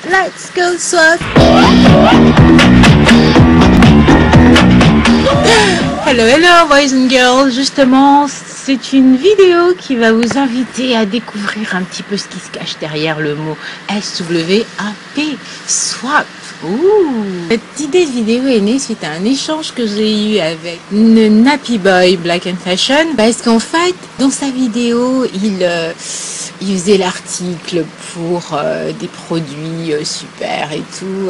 Let's go swap. Hello, hello boys and girls. Justement, c'est une vidéo qui va vous inviter à découvrir un petit peu ce qui se cache derrière le mot SWAP, swap. Ouh. Cette idée de vidéo est née suite à un échange que j'ai eu avec Nappy Boy Black and Fashion, parce qu'en fait, dans sa vidéo, il faisait l'article pour des produits super et tout,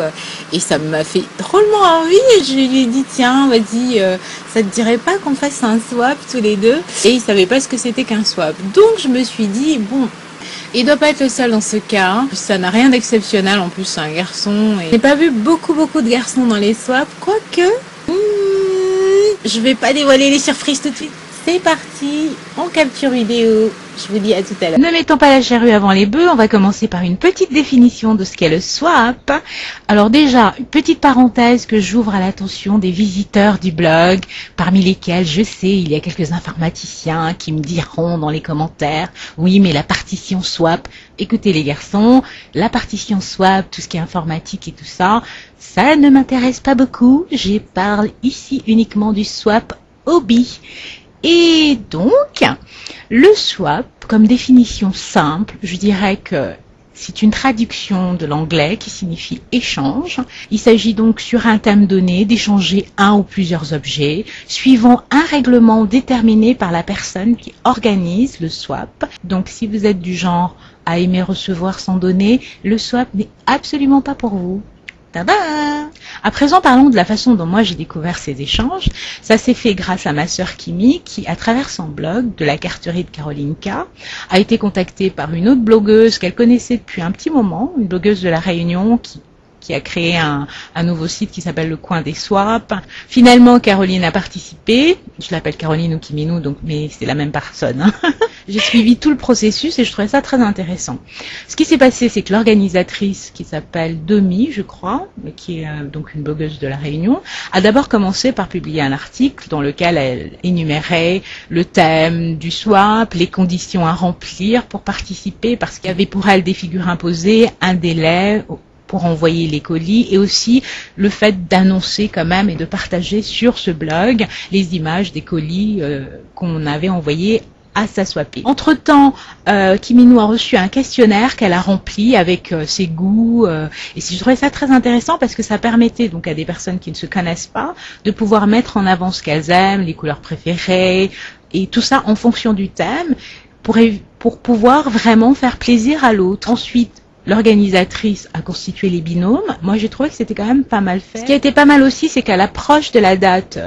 et ça m'a fait drôlement envie, et je lui ai dit tiens, vas-y, ça te dirait pas qu'on fasse un swap tous les deux? Et il savait pas ce que c'était qu'un swap, donc je me suis dit bon, il doit pas être le seul dans ce cas, hein. Ça n'a rien d'exceptionnel, en plus c'est un garçon, et j'ai pas vu beaucoup de garçons dans les swaps, quoique je vais pas dévoiler les surprises tout de suite. C'est parti, on capture vidéo, je vous dis à tout à l'heure. Ne mettons pas la charrue avant les bœufs, on va commencer par une petite définition de ce qu'est le swap. Alors déjà, une petite parenthèse que j'ouvre à l'attention des visiteurs du blog, parmi lesquels je sais, il y a quelques informaticiens qui me diront dans les commentaires, oui mais la partition swap, écoutez les garçons, la partition swap, tout ce qui est informatique et tout ça, ça ne m'intéresse pas beaucoup, je parle ici uniquement du swap hobby. Et donc, le swap, comme définition simple, je dirais que c'est une traduction de l'anglais qui signifie échange. Il s'agit donc sur un thème donné d'échanger un ou plusieurs objets, suivant un règlement déterminé par la personne qui organise le swap. Donc si vous êtes du genre à aimer recevoir sans donner, le swap n'est absolument pas pour vous. Tada! À présent, parlons de la façon dont moi j'ai découvert ces échanges. Ça s'est fait grâce à ma sœur Kimi qui, à travers son blog de la carterie de Caroline K, a été contactée par une autre blogueuse qu'elle connaissait depuis un petit moment, une blogueuse de la Réunion qui a créé un nouveau site qui s'appelle le Coin des Swaps. Finalement, Caroline a participé. Je l'appelle Caroline ou Kiminou, donc, mais c'est la même personne. Hein. J'ai suivi tout le processus et je trouvais ça très intéressant. Ce qui s'est passé, c'est que l'organisatrice, qui s'appelle Domi, je crois, mais qui est donc une blogueuse de la Réunion, a d'abord commencé par publier un article dans lequel elle énumérait le thème du swap, les conditions à remplir pour participer, parce qu'il y avait pour elle des figures imposées, un délai pour envoyer les colis et aussi le fait d'annoncer quand même et de partager sur ce blog les images des colis qu'on avait envoyés à sa swapée. Entre-temps, Kiminou a reçu un questionnaire qu'elle a rempli avec ses goûts et je trouvais ça très intéressant parce que ça permettait donc à des personnes qui ne se connaissent pas de pouvoir mettre en avant ce qu'elles aiment, les couleurs préférées et tout ça en fonction du thème pour pouvoir vraiment faire plaisir à l'autre. Ensuite, l'organisatrice a constitué les binômes. Moi, j'ai trouvé que c'était quand même pas mal fait. Ce qui a été pas mal aussi, c'est qu'à l'approche de la date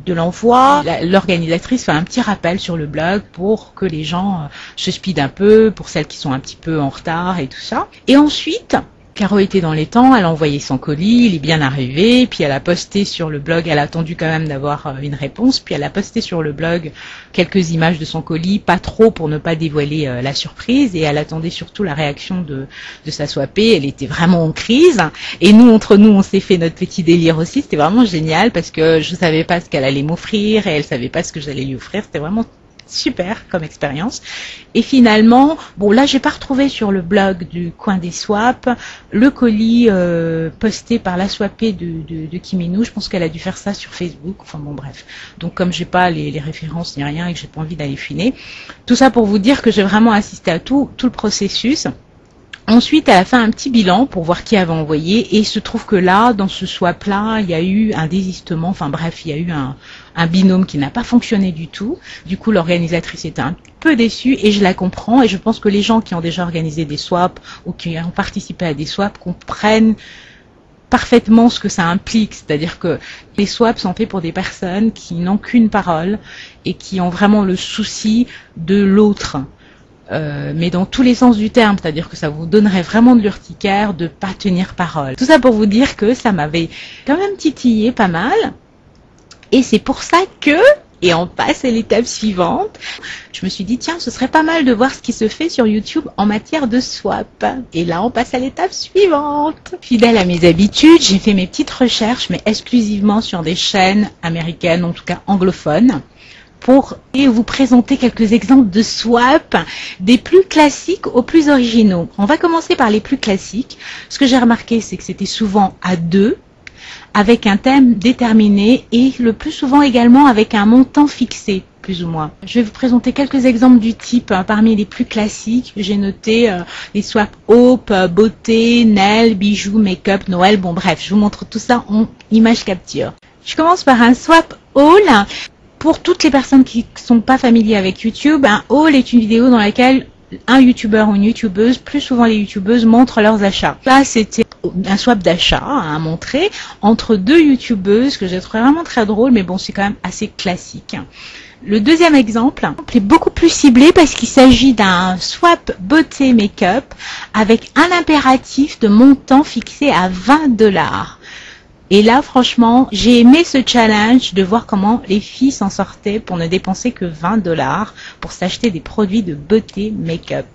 de l'envoi, l'organisatrice fait un petit rappel sur le blog pour que les gens se speedent un peu, pour celles qui sont un petit peu en retard et tout ça. Et ensuite, Caro était dans les temps, elle a envoyé son colis, il est bien arrivé, puis elle a posté sur le blog, elle a attendu quand même d'avoir une réponse, puis elle a posté sur le blog quelques images de son colis, pas trop pour ne pas dévoiler la surprise, et elle attendait surtout la réaction de sa swapée, elle était vraiment en crise, et nous, entre nous, on s'est fait notre petit délire aussi, c'était vraiment génial, parce que je savais pas ce qu'elle allait m'offrir, et elle savait pas ce que j'allais lui offrir, c'était vraiment super comme expérience. Et finalement, bon là j'ai pas retrouvé sur le blog du Coin des Swaps le colis posté par la swapée de Kiminou. Je pense qu'elle a dû faire ça sur Facebook. Enfin bon bref. Donc comme j'ai pas les références ni rien et que j'ai pas envie d'aller fouiner, tout ça pour vous dire que j'ai vraiment assisté à tout le processus. Ensuite, elle a fait un petit bilan pour voir qui avait envoyé et il se trouve que là, dans ce swap-là, il y a eu un désistement, enfin bref, il y a eu un binôme qui n'a pas fonctionné du tout. Du coup, l'organisatrice était un peu déçue et je la comprends et je pense que les gens qui ont déjà organisé des swaps ou qui ont participé à des swaps comprennent parfaitement ce que ça implique, c'est-à-dire que les swaps sont faits pour des personnes qui n'ont qu'une parole et qui ont vraiment le souci de l'autre. Mais dans tous les sens du terme, c'est-à-dire que ça vous donnerait vraiment de l'urticaire de pas tenir parole. Tout ça pour vous dire que ça m'avait quand même titillé pas mal. Et c'est pour ça que, et on passe à l'étape suivante, je me suis dit tiens, ce serait pas mal de voir ce qui se fait sur YouTube en matière de swap. Et là, on passe à l'étape suivante. Fidèle à mes habitudes, j'ai fait mes petites recherches, mais exclusivement sur des chaînes américaines, en tout cas anglophones, pour vous présenter quelques exemples de swap, des plus classiques aux plus originaux. On va commencer par les plus classiques. Ce que j'ai remarqué, c'est que c'était souvent à deux, avec un thème déterminé et le plus souvent également avec un montant fixé, plus ou moins. Je vais vous présenter quelques exemples du type parmi les plus classiques. J'ai noté les swaps Hope, beauté, nail, bijoux, make-up, Noël. Bon bref, je vous montre tout ça en image capture. Je commence par un swap haul. Pour toutes les personnes qui ne sont pas familières avec YouTube, un haul est une vidéo dans laquelle un youtubeur ou une youtubeuse, plus souvent les youtubeuses, montrent leurs achats. Là, c'était un swap d'achat à montrer entre deux youtubeuses que j'ai trouvé vraiment très drôle, mais bon, c'est quand même assez classique. Le deuxième exemple est beaucoup plus ciblé parce qu'il s'agit d'un swap beauté make-up avec un impératif de montant fixé à 20$. Et là, franchement, j'ai aimé ce challenge de voir comment les filles s'en sortaient pour ne dépenser que 20$ pour s'acheter des produits de beauté make-up.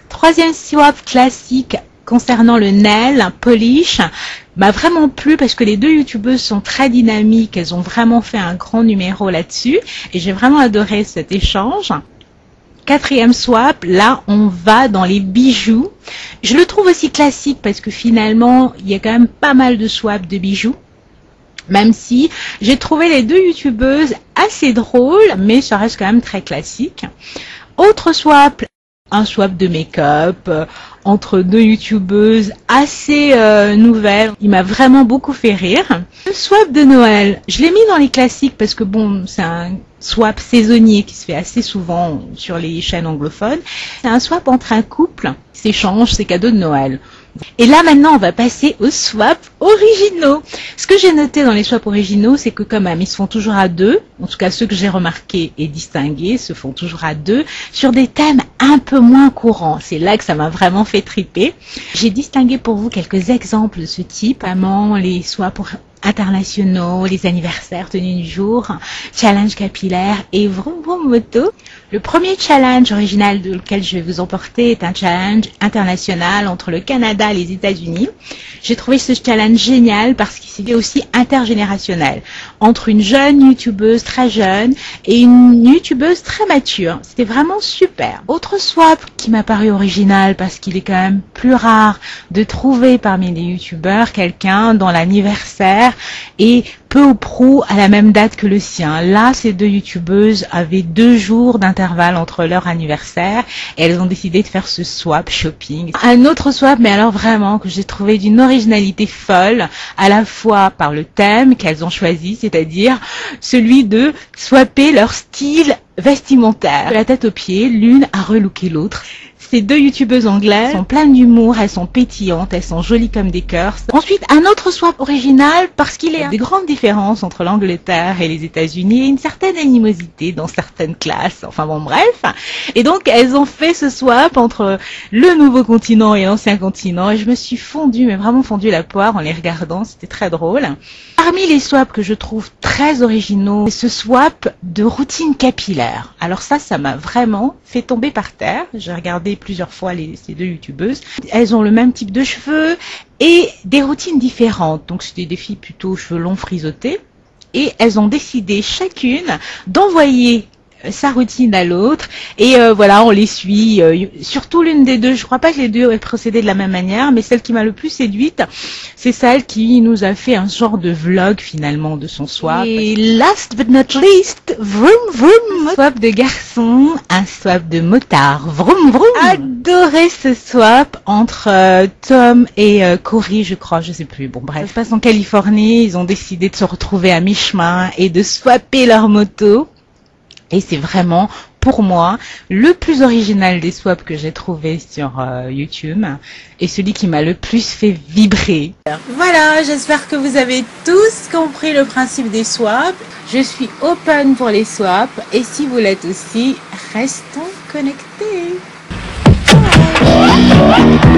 Troisième swap classique concernant le nail polish m'a vraiment plu parce que les deux youtubeuses sont très dynamiques. Elles ont vraiment fait un grand numéro là-dessus et j'ai vraiment adoré cet échange. Quatrième swap, là on va dans les bijoux. Je le trouve aussi classique parce que finalement il y a quand même pas mal de swaps de bijoux. Même si j'ai trouvé les deux youtubeuses assez drôles, mais ça reste quand même très classique. Autre swap, un swap de make-up entre deux youtubeuses assez nouvelles. Il m'a vraiment beaucoup fait rire. Le swap de Noël, je l'ai mis dans les classiques parce que bon, c'est un swap saisonnier qui se fait assez souvent sur les chaînes anglophones. C'est un swap entre un couple qui s'échange ses cadeaux de Noël. Et là maintenant on va passer aux swaps originaux. Ce que j'ai noté dans les swaps originaux, c'est que quand même ils se font toujours à deux, en tout cas ceux que j'ai remarqués et distingués se font toujours à deux, sur des thèmes un peu moins courants. C'est là que ça m'a vraiment fait triper. J'ai distingué pour vous quelques exemples de ce type, notamment les swaps internationaux, les anniversaires, tenus du jour, challenge capillaire et vroom vroom moto. Le premier challenge original lequel je vais vous emporter est un challenge international entre le Canada et les États-Unis. J'ai trouvé ce challenge génial parce qu'il est aussi intergénérationnel entre une jeune youtubeuse très jeune et une youtubeuse très mature. C'était vraiment super. Autre swap qui m'a paru original parce qu'il est quand même plus rare de trouver parmi les youtubeurs quelqu'un dont l'anniversaire est peu ou prou à la même date que le sien. Là, ces deux youtubeuses avaient 2 jours d'intervalle entre leur anniversaire et elles ont décidé de faire ce swap shopping. Un autre swap, mais alors vraiment que j'ai trouvé d'une originalité folle, à la fois par le thème qu'elles ont choisi, c'est-à-dire celui de swapper leur style vestimentaire. De la tête aux pieds, l'une a relooké l'autre. Ces deux youtubeuses anglaises sont pleines d'humour, elles sont pétillantes, elles sont jolies comme des cœurs. Ensuite, un autre swap original parce qu'il y a des grandes différences entre l'Angleterre et les États-Unis et une certaine animosité dans certaines classes. Enfin bon, bref. Et donc, elles ont fait ce swap entre le nouveau continent et l'ancien continent et je me suis fondue, mais vraiment fondue la poire en les regardant. C'était très drôle. Parmi les swaps que je trouve très originaux, c'est ce swap de routine capillaire. Alors ça m'a vraiment fait tomber par terre. J'ai regardé plusieurs fois ces deux youtubeuses. Elles ont le même type de cheveux et des routines différentes. Donc c'était des filles plutôt cheveux longs frisottés. Et elles ont décidé chacune d'envoyer sa routine à l'autre et voilà, on les suit, surtout l'une des deux. Je crois pas que les deux aient procédé de la même manière, mais celle qui m'a le plus séduite, c'est celle qui nous a fait un genre de vlog finalement de son swap. Et last but not least, vroom vroom, swap de garçon, un swap de motard, vroom vroom. Adoré ce swap entre Tom et Corey, je crois, je sais plus, bon bref. Ça se passe en Californie, ils ont décidé de se retrouver à mi-chemin et de swapper leur moto. Et c'est vraiment, pour moi, le plus original des swaps que j'ai trouvé sur YouTube et celui qui m'a le plus fait vibrer. Voilà, j'espère que vous avez tous compris le principe des swaps. Je suis open pour les swaps et si vous l'êtes aussi, restons connectés. Bye.